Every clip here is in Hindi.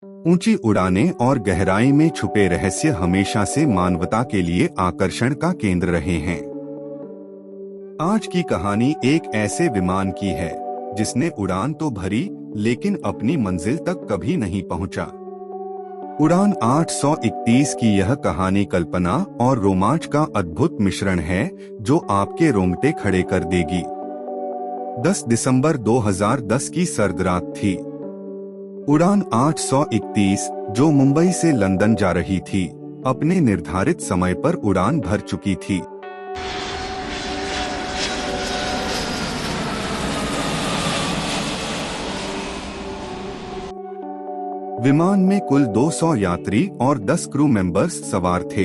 ऊंची उड़ानें और गहराई में छुपे रहस्य हमेशा से मानवता के लिए आकर्षण का केंद्र रहे हैं। आज की कहानी एक ऐसे विमान की है जिसने उड़ान तो भरी लेकिन अपनी मंजिल तक कभी नहीं पहुंचा। उड़ान 831 की यह कहानी कल्पना और रोमांच का अद्भुत मिश्रण है जो आपके रोंगटे खड़े कर देगी। 10 दिसंबर 2010 की सर्द रात थी। उड़ान 831 जो मुंबई से लंदन जा रही थी, अपने निर्धारित समय पर उड़ान भर चुकी थी। विमान में कुल 200 यात्री और 10 क्रू मेंबर्स सवार थे।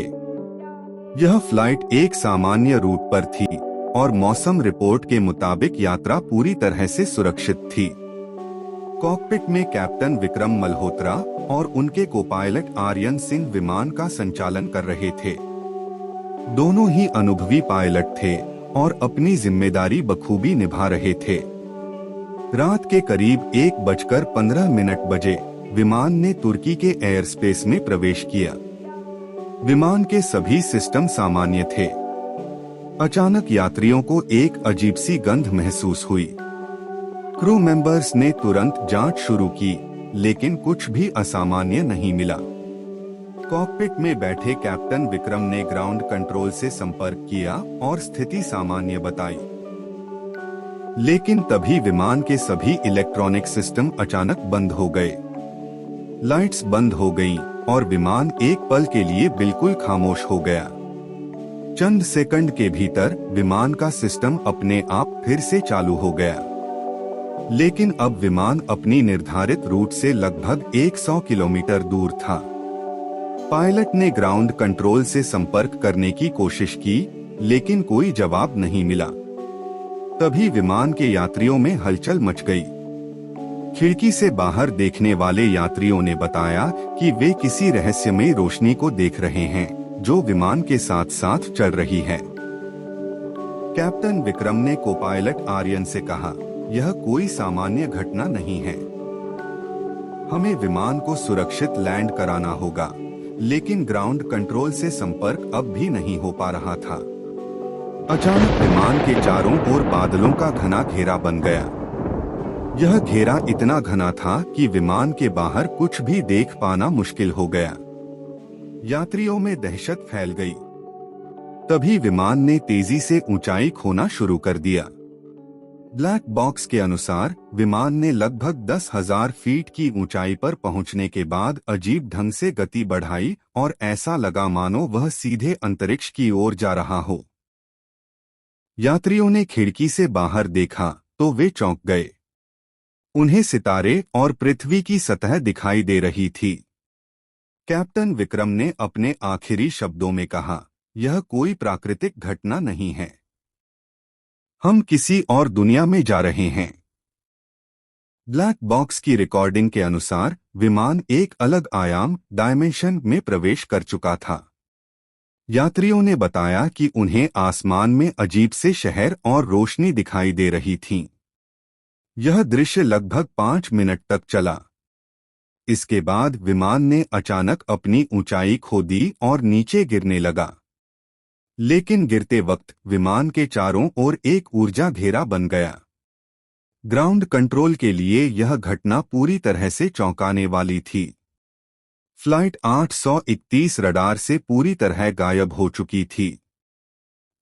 यह फ्लाइट एक सामान्य रूट पर थी और मौसम रिपोर्ट के मुताबिक यात्रा पूरी तरह से सुरक्षित थी। कॉकपिट में कैप्टन विक्रम मल्होत्रा और उनके कोपायलट आर्यन सिंह विमान का संचालन कर रहे थे। दोनों ही अनुभवी पायलट थे और अपनी जिम्मेदारी बखूबी निभा रहे थे। रात के करीब 1:15 बजे विमान ने तुर्की के एयर स्पेस में प्रवेश किया। विमान के सभी सिस्टम सामान्य थे। अचानक यात्रियों को एक अजीब सी गंध महसूस हुई। क्रू मेंबर्स ने तुरंत जांच शुरू की, लेकिन कुछ भी असामान्य नहीं मिला। कॉकपिट में बैठे कैप्टन विक्रम ने ग्राउंड कंट्रोल से संपर्क किया और स्थिति सामान्य बताई। लेकिन तभी विमान के सभी इलेक्ट्रॉनिक सिस्टम अचानक बंद हो गए। लाइट्स बंद हो गईं और विमान एक पल के लिए बिल्कुल खामोश हो गया। चंद सेकंड के भीतर विमान का सिस्टम अपने आप फिर से चालू हो गया, लेकिन अब विमान अपनी निर्धारित रूट से लगभग 100 किलोमीटर दूर था। पायलट ने ग्राउंड कंट्रोल से संपर्क करने की कोशिश की, लेकिन कोई जवाब नहीं मिला। तभी विमान के यात्रियों में हलचल मच गई। खिड़की से बाहर देखने वाले यात्रियों ने बताया कि वे किसी रहस्यमयी रोशनी को देख रहे हैं जो विमान के साथ साथ चल रही है। कैप्टन विक्रम ने कोपायलट आर्यन से कहा, यह कोई सामान्य घटना नहीं है। हमें विमान को सुरक्षित लैंड कराना होगा, लेकिन ग्राउंड कंट्रोल से संपर्क अब भी नहीं हो पा रहा था। अचानक विमान के चारों ओर बादलों का घना घेरा बन गया। यह घेरा इतना घना था कि विमान के बाहर कुछ भी देख पाना मुश्किल हो गया। यात्रियों में दहशत फैल गई। तभी विमान ने तेजी से ऊंचाई खोना शुरू कर दिया। ब्लैक बॉक्स के अनुसार विमान ने लगभग 10,000 फीट की ऊंचाई पर पहुंचने के बाद अजीब ढंग से गति बढ़ाई और ऐसा लगा मानो वह सीधे अंतरिक्ष की ओर जा रहा हो। यात्रियों ने खिड़की से बाहर देखा तो वे चौंक गए। उन्हें सितारे और पृथ्वी की सतह दिखाई दे रही थी। कैप्टन विक्रम ने अपने आखिरी शब्दों में कहा, यह कोई प्राकृतिक घटना नहीं है। हम किसी और दुनिया में जा रहे हैं। ब्लैक बॉक्स की रिकॉर्डिंग के अनुसार विमान एक अलग आयाम डायमेंशन में प्रवेश कर चुका था। यात्रियों ने बताया कि उन्हें आसमान में अजीब से शहर और रोशनी दिखाई दे रही थीं। यह दृश्य लगभग 5 मिनट तक चला। इसके बाद विमान ने अचानक अपनी ऊंचाई खो दी और नीचे गिरने लगा। लेकिन गिरते वक्त विमान के चारों ओर एक ऊर्जा घेरा बन गया। ग्राउंड कंट्रोल के लिए यह घटना पूरी तरह से चौंकाने वाली थी। फ्लाइट 831 रडार से पूरी तरह गायब हो चुकी थी।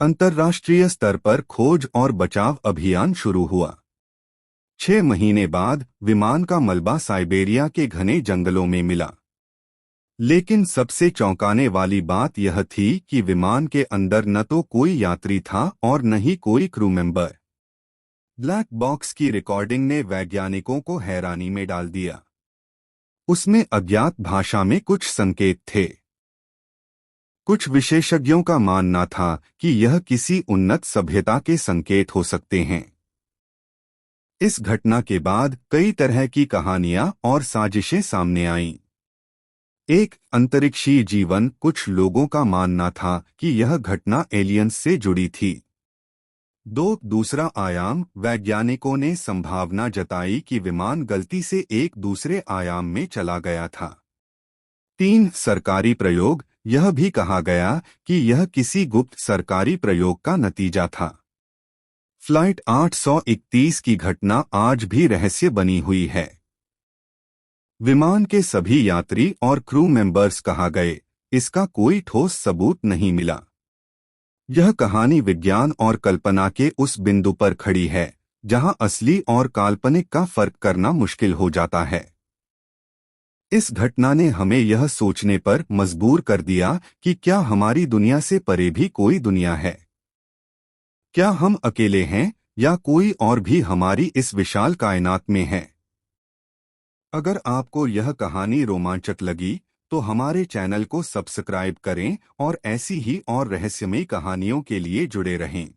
अंतर्राष्ट्रीय स्तर पर खोज और बचाव अभियान शुरू हुआ। 6 महीने बाद विमान का मलबा साइबेरिया के घने जंगलों में मिला। लेकिन सबसे चौंकाने वाली बात यह थी कि विमान के अंदर न तो कोई यात्री था और न ही कोई क्रू मेंबर। ब्लैक बॉक्स की रिकॉर्डिंग ने वैज्ञानिकों को हैरानी में डाल दिया। उसमें अज्ञात भाषा में कुछ संकेत थे। कुछ विशेषज्ञों का मानना था कि यह किसी उन्नत सभ्यता के संकेत हो सकते हैं। इस घटना के बाद कई तरह की कहानियां और साजिशें सामने आईं। एक अंतरिक्षीय जीवन, कुछ लोगों का मानना था कि यह घटना एलियंस से जुड़ी थी। दूसरा आयाम, वैज्ञानिकों ने संभावना जताई कि विमान गलती से एक दूसरे आयाम में चला गया था। 3 सरकारी प्रयोग, यह भी कहा गया कि यह किसी गुप्त सरकारी प्रयोग का नतीजा था। फ्लाइट 831 की घटना आज भी रहस्य बनी हुई है। विमान के सभी यात्री और क्रू मेंबर्स कहाँ गए, इसका कोई ठोस सबूत नहीं मिला। यह कहानी विज्ञान और कल्पना के उस बिंदु पर खड़ी है जहां असली और काल्पनिक का फर्क करना मुश्किल हो जाता है। इस घटना ने हमें यह सोचने पर मजबूर कर दिया कि क्या हमारी दुनिया से परे भी कोई दुनिया है? क्या हम अकेले हैं या कोई और भी हमारी इस विशाल कायनात में है? अगर आपको यह कहानी रोमांचक लगी तो हमारे चैनल को सब्सक्राइब करें और ऐसी ही और रहस्यमयी कहानियों के लिए जुड़े रहें।